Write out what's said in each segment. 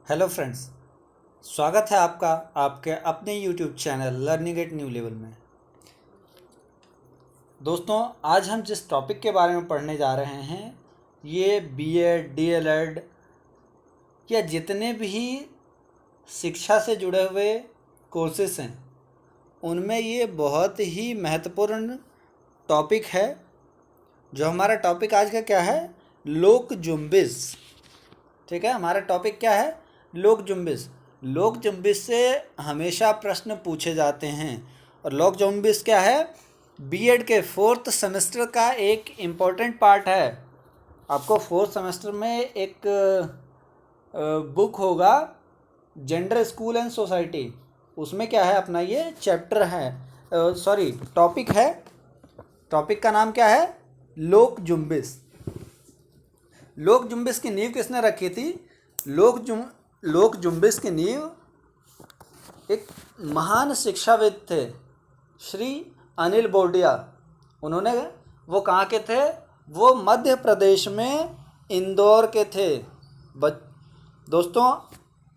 Hello friends, स्वागत है आपका आपके अपने YouTube channel learning at new level में। दोस्तों, आज हम जिस टॉपिक के बारे में पढ़ने जा रहे हैं ये बीएड, डीएलएड या जितने भी शिक्षा से जुड़े हुए कोर्सेस हैं उनमें ये बहुत ही महत्वपूर्ण टॉपिक है। जो हमारा टॉपिक आज का क्या है? लोक जुम्बिश। ठीक है, हमारा टॉपिक क्या है? लोक जुम्बिश। लोक जुम्बिश से हमेशा प्रश्न पूछे जाते हैं और लोक जुम्बिश क्या है? बीएड के 4th सेमेस्टर का एक इम्पॉर्टेंट पार्ट है। आपको 4th सेमेस्टर में एक बुक होगा, जेंडर, स्कूल एंड सोसाइटी। उसमें क्या है, अपना ये चैप्टर है, टॉपिक है। टॉपिक का नाम क्या है? लोक जुम्बिश। लोक जुम्बिश की नींव किसने रखी थी? लोक जुम्बिश की नींव एक महान शिक्षाविद थे, श्री अनिल बोरडिया। उन्होंने, वो कहाँ के थे? वो मध्य प्रदेश में इंदौर के थे। दोस्तों,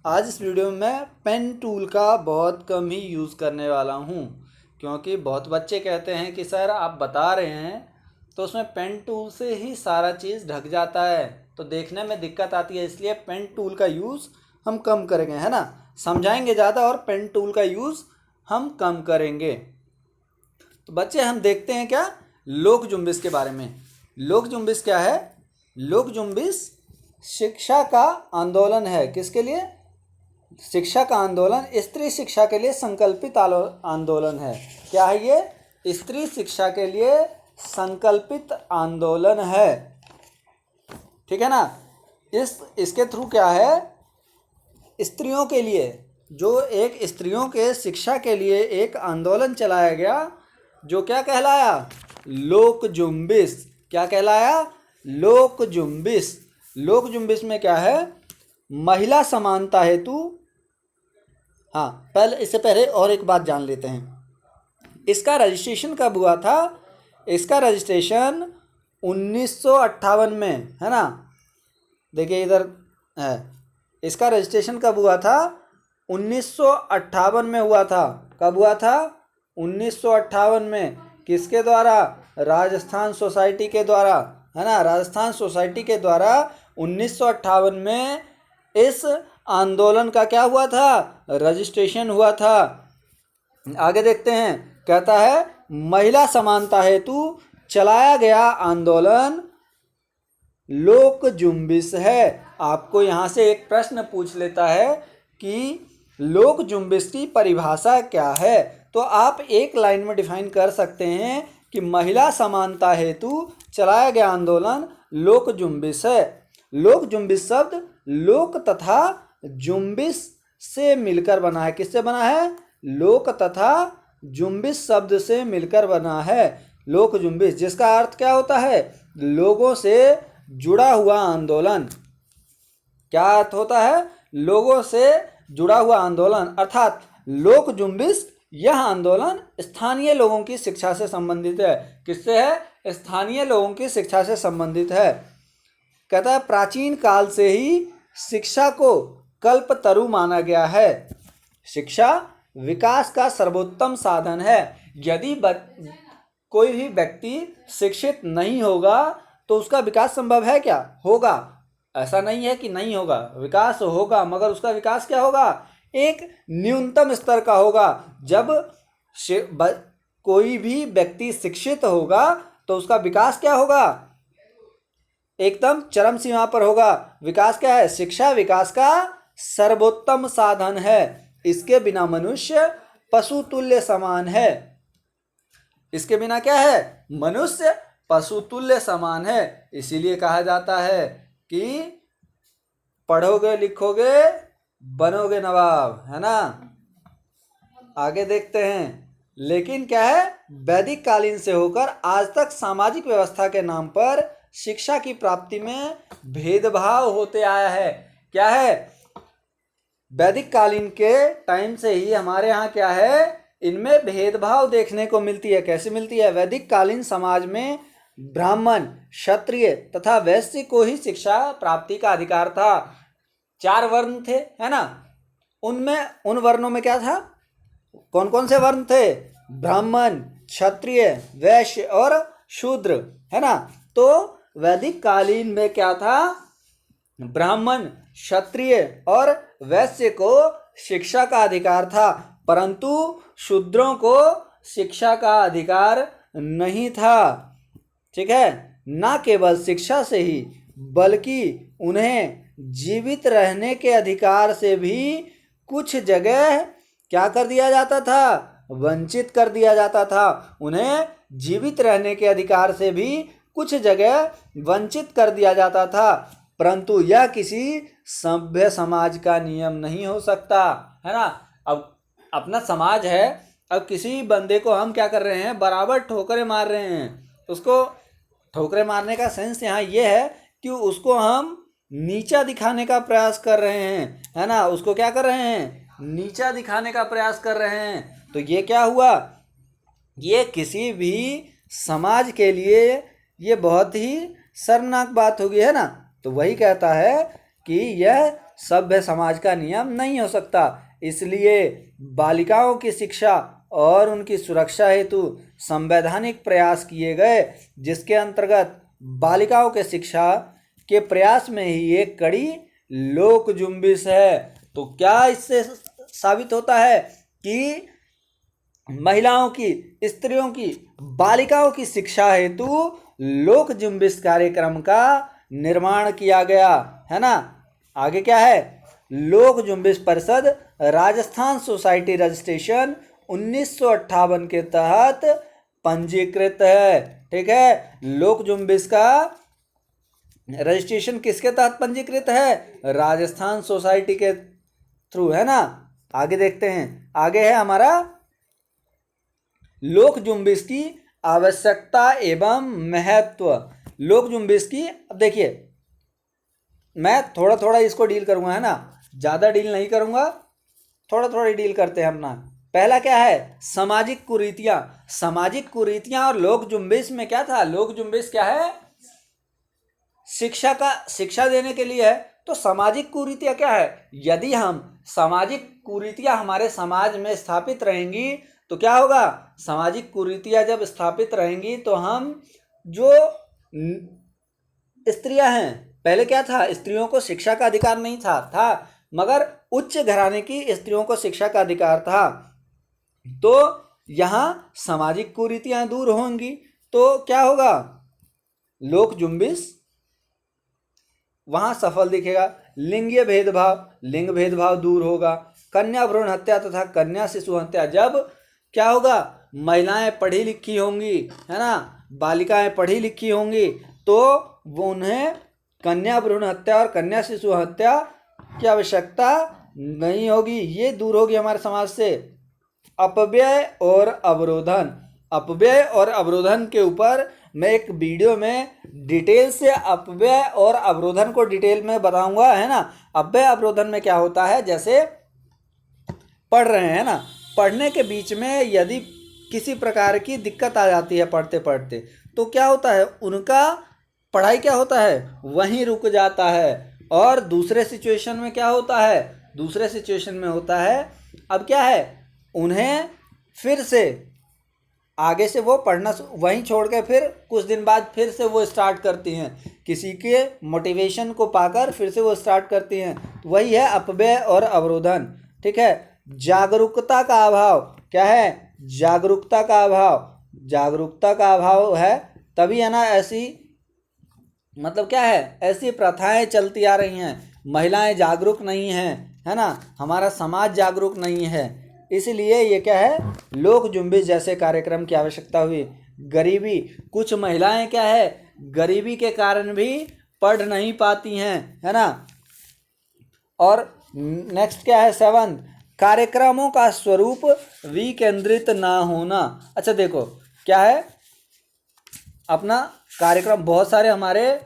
आज इस वीडियो में मैं पेन टूल का बहुत कम ही यूज़ करने वाला हूँ, क्योंकि बहुत बच्चे कहते हैं कि सर आप बता रहे हैं तो उसमें पेन टूल से ही सारा चीज़ ढक जाता है, तो देखने में दिक्कत आती है, इसलिए पेन टूल का यूज़ हम कम करेंगे, है ना। समझाएंगे ज़्यादा और पेन टूल का यूज़ हम कम करेंगे। तो बच्चे, हम देखते हैं क्या लोक जुम्बिश के बारे में। लोक जुम्बिश क्या है? लोक जुम्बिश शिक्षा का आंदोलन है। किसके लिए? शिक्षा का आंदोलन, स्त्री शिक्षा के लिए संकल्पित आंदोलन है। क्या है ये? स्त्री शिक्षा के लिए संकल्पित आंदोलन है। ठीक है ना। इसके थ्रू क्या है, स्त्रियों के लिए, जो एक स्त्रियों के शिक्षा के लिए एक आंदोलन चलाया गया, जो क्या कहलाया? लोक जुम्बिश। क्या कहलाया? लोक जुम्बिश। लोक जुम्बिश में क्या है? महिला समानता हेतु। इससे पहले और एक बात जान लेते हैं। इसका रजिस्ट्रेशन कब हुआ था? इसका रजिस्ट्रेशन 1958 में, है ना। देखिए इधर है, इसका रजिस्ट्रेशन कब हुआ था? 1958 में हुआ था। कब हुआ था? 1958 में। किसके द्वारा? राजस्थान सोसाइटी के द्वारा, है ना। राजस्थान सोसाइटी के द्वारा 1958 में इस आंदोलन का क्या हुआ था? रजिस्ट्रेशन हुआ था। आगे देखते हैं, कहता है महिला समानता हेतु चलाया गया आंदोलन लोक जुम्बिश है। आपको यहाँ से एक प्रश्न पूछ लेता है कि लोक जुम्बिश की परिभाषा क्या है, तो आप एक लाइन में डिफाइन कर सकते हैं कि महिला समानता हेतु चलाया गया आंदोलन लोक जुम्बिश है। लोक जुम्बिश शब्द लोक तथा जुम्बिश से मिलकर बना है। किससे बना है? लोक तथा जुम्बिश शब्द से मिलकर बना है लोक जुम्बिश, जिसका अर्थ क्या होता है? लोगों से जुड़ा हुआ आंदोलन। क्या अर्थ होता है? लोगों से जुड़ा हुआ आंदोलन, अर्थात लोक जुम्बिश यह आंदोलन स्थानीय लोगों की शिक्षा से संबंधित है। किससे है? स्थानीय लोगों की शिक्षा से संबंधित है। कहता है प्राचीन काल से ही शिक्षा को कल्पतरु माना गया है। शिक्षा विकास का सर्वोत्तम साधन है। यदि कोई भी व्यक्ति शिक्षित नहीं होगा तो उसका विकास संभव है क्या? होगा। ऐसा नहीं है कि नहीं होगा, विकास होगा, मगर उसका विकास क्या होगा? एक न्यूनतम स्तर का होगा। जब कोई भी व्यक्ति शिक्षित होगा तो उसका विकास क्या होगा? एकदम चरम सीमा पर होगा। विकास क्या है? शिक्षा विकास का सर्वोत्तम साधन है। इसके बिना मनुष्य पशु तुल्य समान है। इसके बिना क्या है? मनुष्य पशु तुल्य समान है। इसीलिए कहा जाता है कि पढ़ोगे लिखोगे बनोगे नवाब, है ना। आगे देखते हैं, लेकिन क्या है, वैदिक कालीन से होकर आज तक सामाजिक व्यवस्था के नाम पर शिक्षा की प्राप्ति में भेदभाव होते आया है। क्या है? वैदिक कालीन के टाइम से ही हमारे यहाँ क्या है, इनमें भेदभाव देखने को मिलती है। कैसे मिलती है? वैदिक कालीन समाज में ब्राह्मण, क्षत्रिय तथा वैश्य को ही शिक्षा प्राप्ति का अधिकार था। 4 वर्ण थे, है ना। उनमें उन वर्णों में क्या था, कौन कौन से वर्ण थे, ब्राह्मण, क्षत्रिय, वैश्य और शूद्र, है ना। तो वैदिक कालीन में क्या था, ब्राह्मण, क्षत्रिय और वैश्य को शिक्षा का अधिकार था, परंतु शूद्रों को शिक्षा का अधिकार नहीं था। ठीक है, ना केवल शिक्षा से ही बल्कि उन्हें जीवित रहने के अधिकार से भी कुछ जगह क्या कर दिया जाता था, वंचित कर दिया जाता था। उन्हें जीवित रहने के अधिकार से भी कुछ जगह वंचित कर दिया जाता था, परंतु यह किसी सभ्य समाज का नियम नहीं हो सकता, है ना। अब अपना समाज है, अब किसी बंदे को हम क्या कर रहे हैं, बराबर ठोकरें मार रहे हैं। उसको ठोकरें मारने का सेंस यहाँ ये है कि उसको हम नीचा दिखाने का प्रयास कर रहे हैं, है ना। उसको क्या कर रहे हैं, नीचा दिखाने का प्रयास कर रहे हैं। तो ये क्या हुआ, ये किसी भी समाज के लिए ये बहुत ही शर्मनाक बात होगी, है ना। तो वही कहता है कि यह सभ्य समाज का नियम नहीं हो सकता। इसलिए बालिकाओं की शिक्षा और उनकी सुरक्षा हेतु संवैधानिक प्रयास किए गए, जिसके अंतर्गत बालिकाओं के शिक्षा के प्रयास में ही एक कड़ी लोक जुम्बिश है। तो क्या इससे साबित होता है कि महिलाओं की, स्त्रियों की, बालिकाओं की शिक्षा हेतु लोक जुम्बिश कार्यक्रम का निर्माण किया गया, है ना। आगे क्या है, लोक जुम्बिश परिषद राजस्थान सोसाइटी रजिस्ट्रेशन 1958 के तहत पंजीकृत है। ठीक है, लोक जुम्बिश का रजिस्ट्रेशन किसके तहत पंजीकृत है, राजस्थान सोसाइटी के थ्रू, है ना। आगे देखते हैं, आगे है हमारा लोक जुम्बिश की आवश्यकता एवं महत्व। लोक जुम्बिश की, अब देखिए मैं थोड़ा थोड़ा इसको डील करूंगा, है ना, ज़्यादा डील नहीं करूंगा, थोड़ा थोड़ा डील करते हैं अपना। पहला क्या है, सामाजिक कुरीतियां। सामाजिक कुरीतियां और लोक जुम्बिश में क्या था, लोक जुम्बिश क्या है, शिक्षा देने के लिए है। तो सामाजिक कुरीतियां क्या है, यदि हम सामाजिक कुरीतियां हमारे समाज में स्थापित रहेंगी तो क्या होगा, सामाजिक कुरीतियां जब स्थापित रहेंगी तो हम जो स्त्रियां हैं, पहले क्या था, स्त्रियों को शिक्षा का अधिकार नहीं था मगर उच्च घराने की स्त्रियों को शिक्षा का अधिकार था। तो यहाँ सामाजिक कुरीतियां दूर होंगी तो क्या होगा, लोक जुम्बिश वहाँ सफल दिखेगा। लिंगीय भेदभाव, लिंग भेदभाव दूर होगा। कन्या भ्रूण हत्या तथा कन्या शिशु हत्या, जब क्या होगा, महिलाएं पढ़ी लिखी होंगी, है ना, बालिकाएं पढ़ी लिखी होंगी, तो वो उन्हें कन्या भ्रूण हत्या और कन्या शिशु हत्या की आवश्यकता नहीं होगी, ये दूर होगी हमारे समाज से। अपव्यय और अवरोधन, अपव्यय और अवरोधन के ऊपर मैं एक वीडियो में डिटेल से अपव्यय और अवरोधन को डिटेल में बताऊंगा, है ना। अपव्यय अवरोधन में क्या होता है, जैसे पढ़ रहे हैं ना, पढ़ने के बीच में यदि किसी प्रकार की दिक्कत आ जाती है पढ़ते पढ़ते, तो क्या होता है, उनका पढ़ाई क्या होता है, वहीं रुक जाता है। और दूसरे सिचुएशन में क्या होता है, दूसरे सिचुएशन में होता है, अब क्या है, उन्हें फिर से आगे से वो पढ़ना वहीं छोड़ के फिर कुछ दिन बाद फिर से वो स्टार्ट करती हैं, किसी के मोटिवेशन को पाकर फिर से वो स्टार्ट करती हैं। तो वही है अपव्यय और अवरोधन। ठीक है, जागरूकता का अभाव, क्या है, जागरूकता का अभाव, जागरूकता का अभाव है तभी, है ना, ऐसी मतलब क्या है, ऐसी प्रथाएं चलती आ रही हैं, महिलाएं जागरूक नहीं हैं, है ना, हमारा समाज जागरूक नहीं है, इसलिए ये क्या है, लोक जुम्बिश जैसे कार्यक्रम की आवश्यकता हुई। गरीबी, कुछ महिलाएं क्या है, गरीबी के कारण भी पढ़ नहीं पाती हैं, है ना। और नेक्स्ट क्या है, 7, कार्यक्रमों का स्वरूप विकेंद्रित ना होना। अच्छा देखो क्या है, अपना कार्यक्रम बहुत सारे हमारे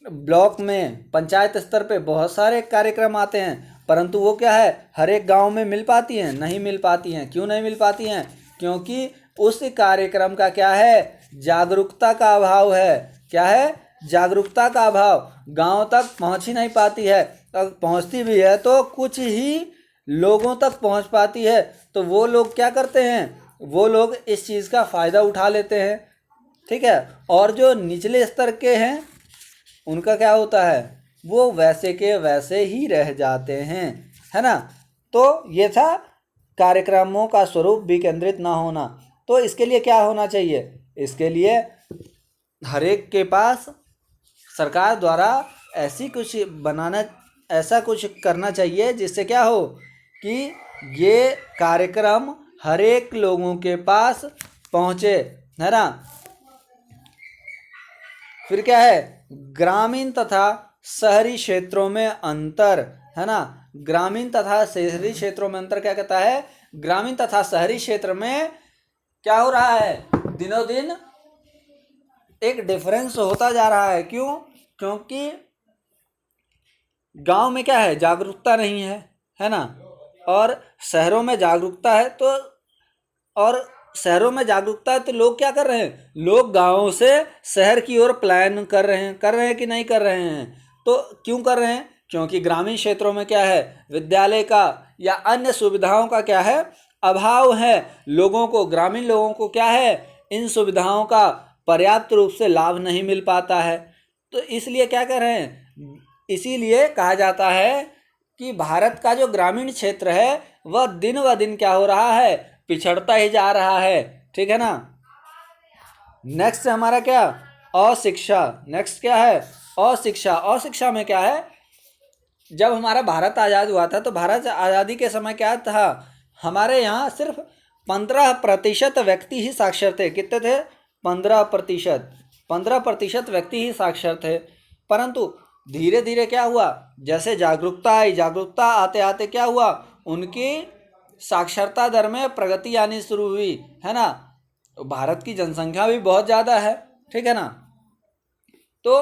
ब्लॉक में, पंचायत स्तर पे बहुत सारे कार्यक्रम आते हैं, परंतु वो क्या है, हर एक गांव में मिल पाती हैं, नहीं मिल पाती हैं। क्यों नहीं मिल पाती हैं, क्योंकि उस कार्यक्रम का क्या है, जागरूकता का अभाव है। क्या है, जागरूकता का अभाव, गांव तक पहुंच ही नहीं पाती है। तक पहुंचती भी है तो कुछ ही लोगों तक पहुंच पाती है। तो वो लोग क्या करते हैं, वो लोग इस चीज़ का फ़ायदा उठा लेते हैं, ठीक है। और जो निचले स्तर के हैं उनका क्या होता है, वो वैसे के वैसे ही रह जाते हैं, है ना। तो ये था कार्यक्रमों का स्वरूप विकेंद्रित ना होना। तो इसके लिए क्या होना चाहिए, इसके लिए हर एक के पास सरकार द्वारा ऐसी कुछ बनाना, ऐसा कुछ करना चाहिए जिससे क्या हो कि ये कार्यक्रम हर एक लोगों के पास पहुँचे, है ना। फिर क्या है, ग्रामीण तथा शहरी क्षेत्रों में अंतर, है ना। ग्रामीण तथा शहरी क्षेत्रों में अंतर क्या कहता है, ग्रामीण तथा शहरी क्षेत्र में क्या हो रहा है, दिनों दिन एक डिफरेंस होता जा रहा है। क्यों, क्योंकि गांव में क्या है, जागरूकता नहीं है ना। और शहरों में जागरूकता है, तो और शहरों में जागरूकता है तो लोग क्या कर रहे हैं, लोग गांवों से शहर की ओर प्लान कर रहे हैं कि नहीं कर रहे हैं। तो क्यों कर रहे हैं, क्योंकि ग्रामीण क्षेत्रों में क्या है, विद्यालय का या अन्य सुविधाओं का क्या है, अभाव है। लोगों को, ग्रामीण लोगों को क्या है, इन सुविधाओं का पर्याप्त रूप से लाभ नहीं मिल पाता है। तो इसलिए क्या कर रहे हैं, इसीलिए कहा जाता है कि भारत का जो ग्रामीण क्षेत्र है वह दिन व दिन क्या हो रहा है, पिछड़ता ही जा रहा है, ठीक है ना। नेक्स्ट हमारा क्या, अशिक्षा। नेक्स्ट क्या है, अशिक्षा। अशिक्षा में क्या है, जब हमारा भारत आज़ाद हुआ था तो भारत आज़ादी के समय क्या था, हमारे यहाँ सिर्फ 15% व्यक्ति ही साक्षर थे। कितने थे, 15%। 15% व्यक्ति ही साक्षर थे। परंतु धीरे धीरे क्या हुआ, जैसे जागरूकता आई, जागरूकता आते आते क्या हुआ, उनकी साक्षरता दर में प्रगति आनी शुरू हुई, है ना। भारत की जनसंख्या भी बहुत ज़्यादा है, ठीक है ना। तो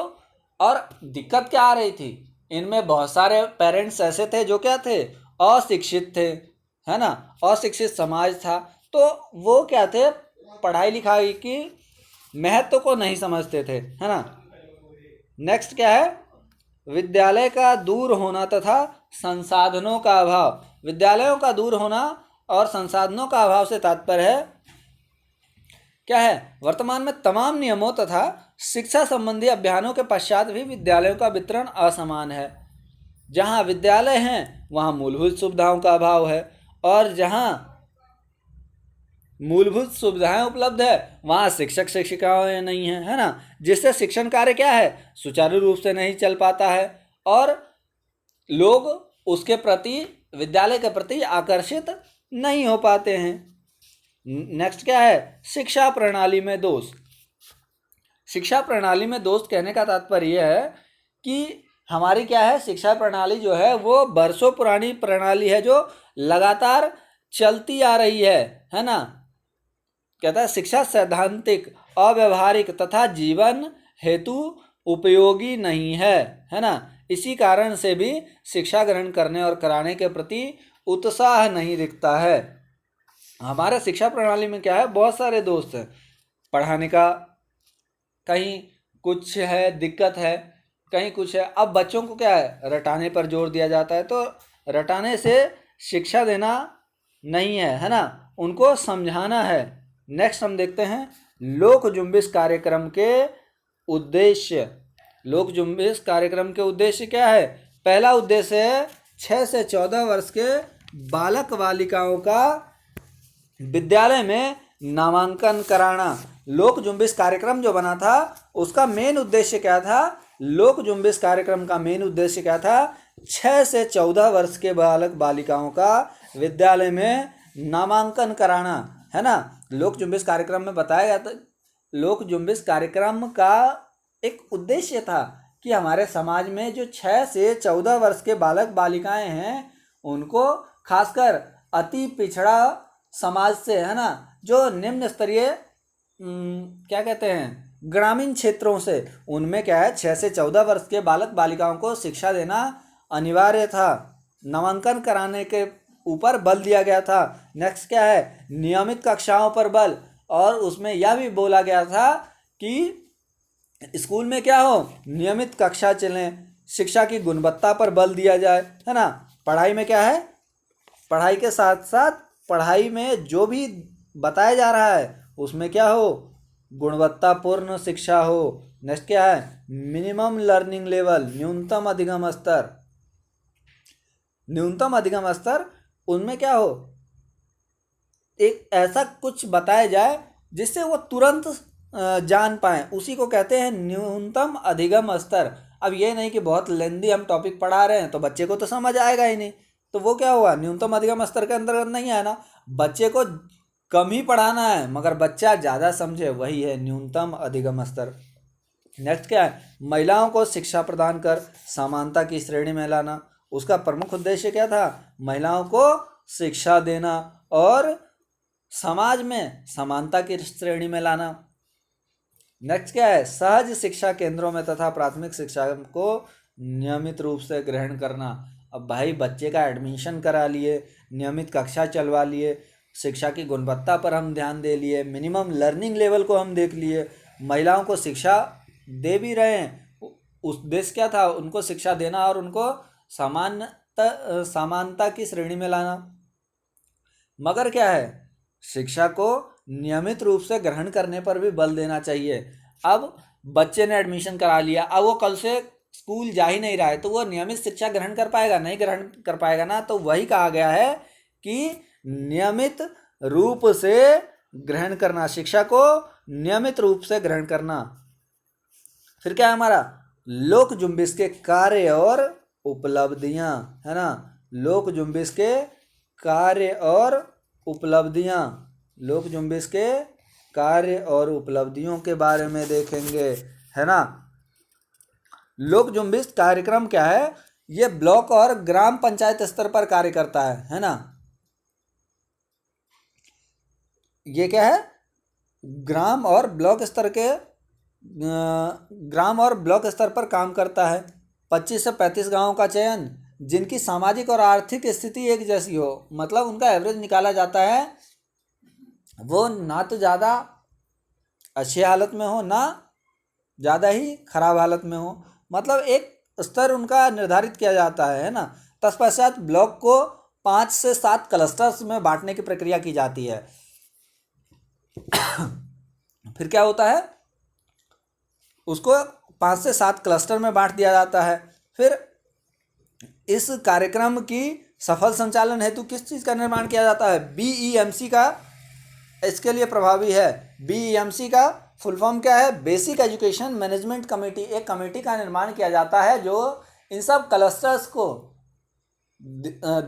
और दिक्कत क्या आ रही थी, इनमें बहुत सारे पेरेंट्स ऐसे थे जो क्या थे, अशिक्षित थे, है ना। अशिक्षित समाज था, तो वो क्या थे, पढ़ाई लिखाई की महत्व को नहीं समझते थे, है ना। नेक्स्ट क्या है, विद्यालय का दूर होना तथा संसाधनों का अभाव। विद्यालयों का दूर होना और संसाधनों का अभाव से तात्पर्य है क्या है, वर्तमान में तमाम नियमों तथा शिक्षा संबंधी अभियानों के पश्चात भी विद्यालयों का वितरण असमान है। जहां विद्यालय हैं वहां मूलभूत सुविधाओं का अभाव है, और जहां मूलभूत सुविधाएं उपलब्ध है वहां शिक्षक शिक्षिकाएं नहीं है, है ना। जिससे शिक्षण कार्य क्या है, सुचारू रूप से नहीं चल पाता है और लोग उसके प्रति, विद्यालय के प्रति आकर्षित नहीं हो पाते हैं। नेक्स्ट क्या है, शिक्षा प्रणाली में दोष। शिक्षा प्रणाली में दोष कहने का तात्पर्य यह है कि हमारी क्या है, शिक्षा प्रणाली जो है वो बरसों पुरानी प्रणाली है जो लगातार चलती आ रही है ना। कहता है शिक्षा सैद्धांतिक, अव्यवहारिक तथा जीवन हेतु उपयोगी नहीं है ना। इसी कारण से भी शिक्षा ग्रहण करने और कराने के प्रति उत्साह नहीं दिखता है। हमारे शिक्षा प्रणाली में क्या है, बहुत सारे दोस्त हैं पढ़ाने का, कहीं कुछ है दिक्कत है, कहीं कुछ है। अब बच्चों को क्या है, रटाने पर जोर दिया जाता है, तो रटाने से शिक्षा देना नहीं है ना, उनको समझाना है। नेक्स्ट हम देखते हैं लोक जुम्बिश कार्यक्रम के उद्देश्य। लोक जुम्बिश कार्यक्रम के उद्देश्य क्या है, पहला उद्देश्य है 6 से 14 वर्ष के बालक बालिकाओं का विद्यालय में नामांकन कराना। लोक जुम्बिश कार्यक्रम जो बना था उसका मेन उद्देश्य क्या था, लोक जुम्बिश कार्यक्रम का मेन उद्देश्य क्या था, 6 से 14 वर्ष के बालक बालिकाओं का विद्यालय में नामांकन कराना, है ना। लोक जुम्बिश कार्यक्रम में बताया गया था, लोक जुम्बिश कार्यक्रम का एक उद्देश्य था कि हमारे समाज में जो 6 से 14 वर्ष के बालक बालिकाएं हैं उनको, खासकर अति पिछड़ा समाज से, है ना, जो निम्न स्तरीय क्या कहते हैं, ग्रामीण क्षेत्रों से, उनमें क्या है 6 से 14 वर्ष के बालक बालिकाओं को शिक्षा देना अनिवार्य था। नामांकन कराने के ऊपर बल दिया गया था। नेक्स्ट क्या है, नियमित कक्षाओं पर बल, और उसमें यह भी बोला गया था कि स्कूल में क्या हो, नियमित कक्षा चलें, शिक्षा की गुणवत्ता पर बल दिया जाए, है ना। पढ़ाई में क्या है, पढ़ाई के साथ साथ पढ़ाई में जो भी बताया जा रहा है उसमें क्या हो, गुणवत्तापूर्ण शिक्षा हो। नेक्स्ट क्या है, मिनिमम लर्निंग लेवल, न्यूनतम अधिगम स्तर। न्यूनतम अधिगम स्तर उनमें क्या हो, एक ऐसा कुछ बताया जाए जिससे वो तुरंत जान पाए, उसी को कहते हैं न्यूनतम अधिगम स्तर। अब ये नहीं कि बहुत लेंदी हम टॉपिक पढ़ा रहे हैं तो बच्चे को तो समझ आएगा ही नहीं, तो वो क्या हुआ, न्यूनतम अधिगम स्तर के अंतर्गत नहीं आना। बच्चे को कम ही पढ़ाना है मगर बच्चा ज़्यादा समझे, वही है न्यूनतम अधिगम स्तर। नेक्स्ट क्या है, महिलाओं को शिक्षा प्रदान कर समानता की श्रेणी में लाना। उसका प्रमुख उद्देश्य क्या था, महिलाओं को शिक्षा देना और समाज में समानता की श्रेणी में लाना। नेक्स्ट क्या है, सहज शिक्षा केंद्रों में तथा प्राथमिक शिक्षा को नियमित रूप से ग्रहण करना। अब भाई बच्चे का एडमिशन करा लिए, नियमित कक्षा चलवा लिए, शिक्षा की गुणवत्ता पर हम ध्यान दे लिए, मिनिमम लर्निंग लेवल को हम देख लिए, महिलाओं को शिक्षा दे भी रहे हैं। उद्देश्य क्या था, उनको शिक्षा देना और उनको समानता की श्रेणी में लाना। मगर क्या है, शिक्षा को नियमित रूप से ग्रहण करने पर भी बल देना चाहिए। अब बच्चे ने एडमिशन करा लिया, अब वो कल से स्कूल जा ही नहीं रहा है तो वो नियमित शिक्षा ग्रहण कर पाएगा, नहीं ग्रहण कर पाएगा ना। तो वही कहा गया है कि नियमित रूप से ग्रहण करना, शिक्षा को नियमित रूप से ग्रहण करना। फिर क्या है हमारा, लोक जुम्बिश के कार्य और उपलब्धियां, है ना। लोक जुम्बिश के कार्य और उपलब्धियां, लोक जुम्बिश के कार्य और उपलब्धियों के बारे में देखेंगे, है ना। लोक जुम्बिश कार्यक्रम क्या है, ये ब्लॉक और ग्राम पंचायत स्तर पर कार्य करता है ना। ये क्या है, ग्राम और ब्लॉक स्तर के ग्राम और ब्लॉक स्तर पर काम करता है। 25 से 35 गांवों का चयन जिनकी सामाजिक और आर्थिक स्थिति एक जैसी हो, मतलब उनका एवरेज निकाला जाता है, वो ना तो ज़्यादा अच्छी हालत में हो ना ज़्यादा ही खराब हालत में हो, मतलब एक स्तर उनका निर्धारित किया जाता है ना। तत्पश्चात ब्लॉक को 5 से 7 क्लस्टर्स में बांटने की प्रक्रिया की जाती है। फिर क्या होता है, उसको 5 से 7 क्लस्टर में बांट दिया जाता है। फिर इस कार्यक्रम की सफल संचालन हेतु किस चीज़ का निर्माण किया जाता है, BEMC का इसके लिए प्रभावी है। BEMC का फुल फॉर्म क्या है, बेसिक एजुकेशन मैनेजमेंट कमेटी। एक कमेटी का निर्माण किया जाता है जो इन सब क्लस्टर्स को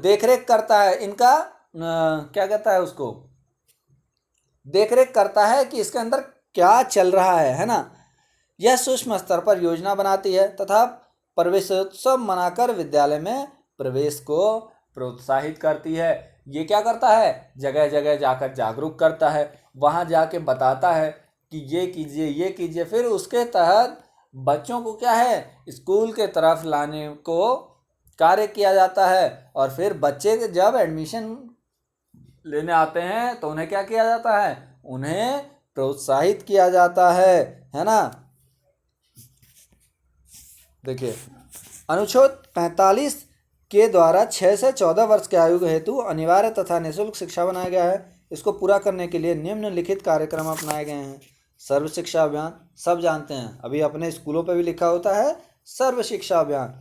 देखरेख करता है, इनका क्या कहता है, उसको देखरेख करता है कि इसके अंदर क्या चल रहा है ना। यह सूक्ष्म स्तर पर योजना बनाती है तथा प्रवेशोत्सव मनाकर विद्यालय में प्रवेश को प्रोत्साहित करती है। ये क्या करता है, जगह जगह जाकर जागरूक करता है, वहाँ जाके बताता है कि ये कीजिए ये कीजिए। फिर उसके तहत बच्चों को क्या है, स्कूल के तरफ लाने को कार्य किया जाता है। और फिर बच्चे जब एडमिशन लेने आते हैं तो उन्हें क्या किया जाता है, उन्हें प्रोत्साहित किया जाता है ना। देखिए, अनुच्छेद 45 के द्वारा 6 से 14 वर्ष के आयु हेतु अनिवार्य तथा निःशुल्क शिक्षा बनाया गया है। इसको पूरा करने के लिए निम्नलिखित कार्यक्रम अपनाए गए हैं। सर्व शिक्षा अभियान, सब जानते हैं, अभी अपने स्कूलों पर भी लिखा होता है सर्व शिक्षा अभियान।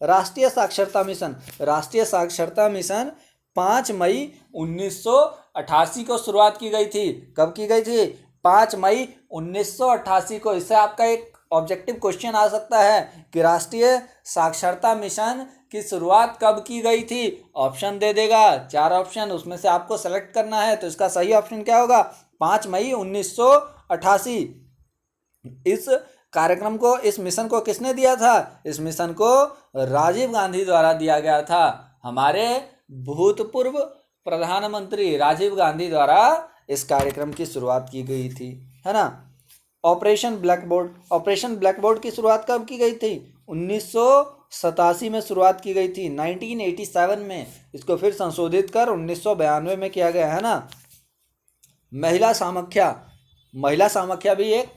राष्ट्रीय साक्षरता मिशन, राष्ट्रीय साक्षरता मिशन 5 मई 1988 को शुरुआत की गई थी। कब की गई थी, 5 मई 1988 को। इससे आपका एक ऑब्जेक्टिव क्वेश्चन आ सकता है कि राष्ट्रीय साक्षरता मिशन की शुरुआत कब की गई थी। ऑप्शन दे देगा, 4 ऑप्शन, उसमें से आपको सेलेक्ट करना है। तो इसका सही ऑप्शन क्या होगा, 5 मई 1988। इस कार्यक्रम को, इस मिशन को किसने दिया था, इस मिशन को राजीव गांधी द्वारा दिया गया था। हमारे भूतपूर्व प्रधानमंत्री राजीव गांधी द्वारा इस कार्यक्रम की शुरुआत की गई थी, है ना। Operation black board, operation black board की शुरुआत कब की गई थी, 1987 में शुरुआत की गई थी, 1987 में। इसको फिर संशोधित कर 1992 में किया गया, है ना। महिला सामख्या, महिला सामख्या भी एक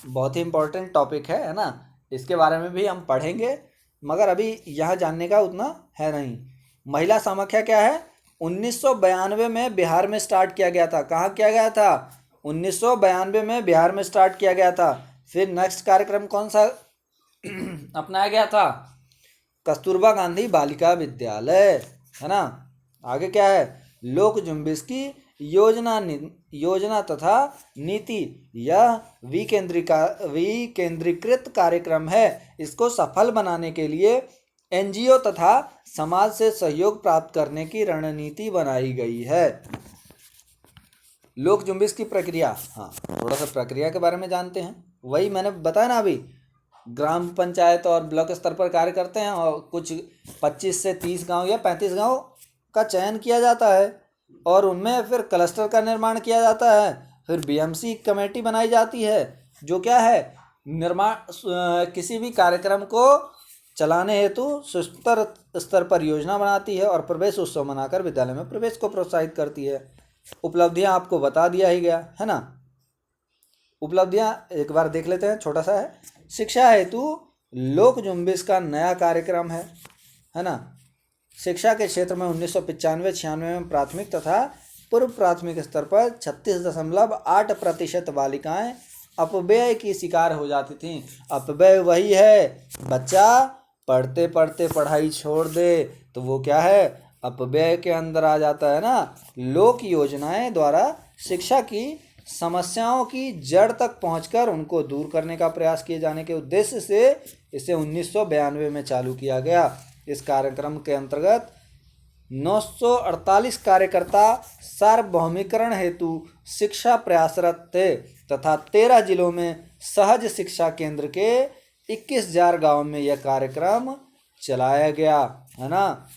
बहुत ही इम्पोर्टेंट टॉपिक है ना। इसके बारे में भी हम पढ़ेंगे मगर अभी यहाँ जानने का उतना है नहीं। महिला समाख्या क्या है? 1992 में बिहार में स्टार्ट किया गया था। कहाँ किया गया था? 1992 में बिहार में स्टार्ट किया गया था। फिर नेक्स्ट कार्यक्रम कौन सा अपनाया गया था? कस्तूरबा गांधी बालिका विद्यालय, है ना। आगे क्या है? लोक जुम्बिश की योजना तथा नीति यह विकेंद्रीकृत कार्यक्रम है। इसको सफल बनाने के लिए एनजीओ तथा समाज से सहयोग प्राप्त करने की रणनीति बनाई गई है। लोक जुम्बिश की प्रक्रिया, हाँ थोड़ा सा प्रक्रिया के बारे में जानते हैं। वही मैंने बताया ना अभी, ग्राम पंचायत और ब्लॉक स्तर पर कार्य करते हैं और कुछ 25 से 30 गांव या 35 गांव का चयन किया जाता है और उनमें फिर क्लस्टर का निर्माण किया जाता है। फिर बीएमसी कमेटी बनाई जाती है जो क्या है, निर्माण किसी भी कार्यक्रम को चलाने हेतु सुस्तर स्तर पर योजना बनाती है और प्रवेश उत्सव मनाकर विद्यालय में प्रवेश को प्रोत्साहित करती है। उपलब्धियां आपको बता दिया ही गया है ना। उपलब्धियां एक बार देख लेते हैं, छोटा सा है। शिक्षा हेतु लोक जुम्बिश का नया कार्यक्रम है ना। शिक्षा के क्षेत्र में 1995-96 में प्राथमिक तथा पूर्व प्राथमिक स्तर पर 36.8% बालिकाएं अपव्यय की शिकार हो जाती थीं। अपव्यय वही है, बच्चा पढ़ते पढ़ते पढ़ाई छोड़ दे तो वो क्या है, अपव्यय के अंदर आ जाता है ना। लोक योजनाएं द्वारा शिक्षा की समस्याओं की जड़ तक पहुंचकर उनको दूर करने का प्रयास किए जाने के उद्देश्य से इसे 1992 में चालू किया गया। इस कार्यक्रम के अंतर्गत 948 कार्यकर्ता सार्वभौमिकरण हेतु शिक्षा प्रयासरत थे तथा 13 जिलों में सहज शिक्षा केंद्र के 21,000 गाँव में यह कार्यक्रम चलाया गया, है ना।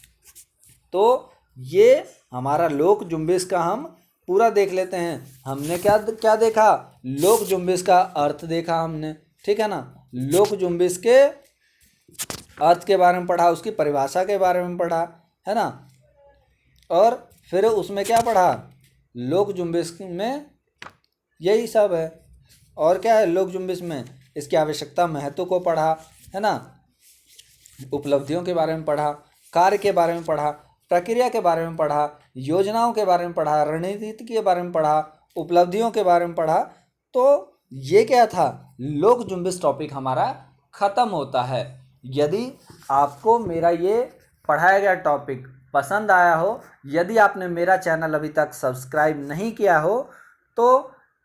तो ये हमारा लोक जुम्बिश का हम पूरा देख लेते हैं। हमने क्या क्या देखा? लोक जुम्बिश का अर्थ देखा हमने, ठीक है ना। लोक जुम्बिश के अर्थ के बारे में पढ़ा, उसकी परिभाषा के बारे में पढ़ा, है ना। और फिर उसमें क्या पढ़ा? लोक जुम्बिश में यही सब है। और क्या है लोक जुम्बिश में? इसकी आवश्यकता, महत्व को पढ़ा, है ना। उपलब्धियों के बारे में पढ़ा, कार्य के बारे में पढ़ा, प्रक्रिया के बारे में पढ़ा, योजनाओं के बारे में पढ़ा, रणनीति के बारे में पढ़ा, उपलब्धियों के बारे में पढ़ा। तो ये क्या था? लोक जुम्बिश टॉपिक हमारा ख़त्म होता है। यदि आपको मेरा ये पढ़ाया गया टॉपिक पसंद आया हो, यदि आपने मेरा चैनल अभी तक सब्सक्राइब नहीं किया हो तो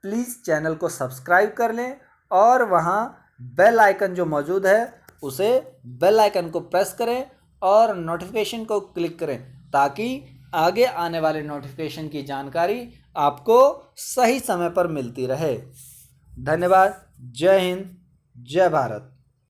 प्लीज़ चैनल को सब्सक्राइब कर लें और वहाँ बेल आइकन जो मौजूद है उसे बेल आइकन को प्रेस करें और नोटिफिकेशन को क्लिक करें ताकि आगे आने वाले नोटिफिकेशन की जानकारी आपको सही समय पर मिलती रहे। धन्यवाद। जय हिंद, जय भारत।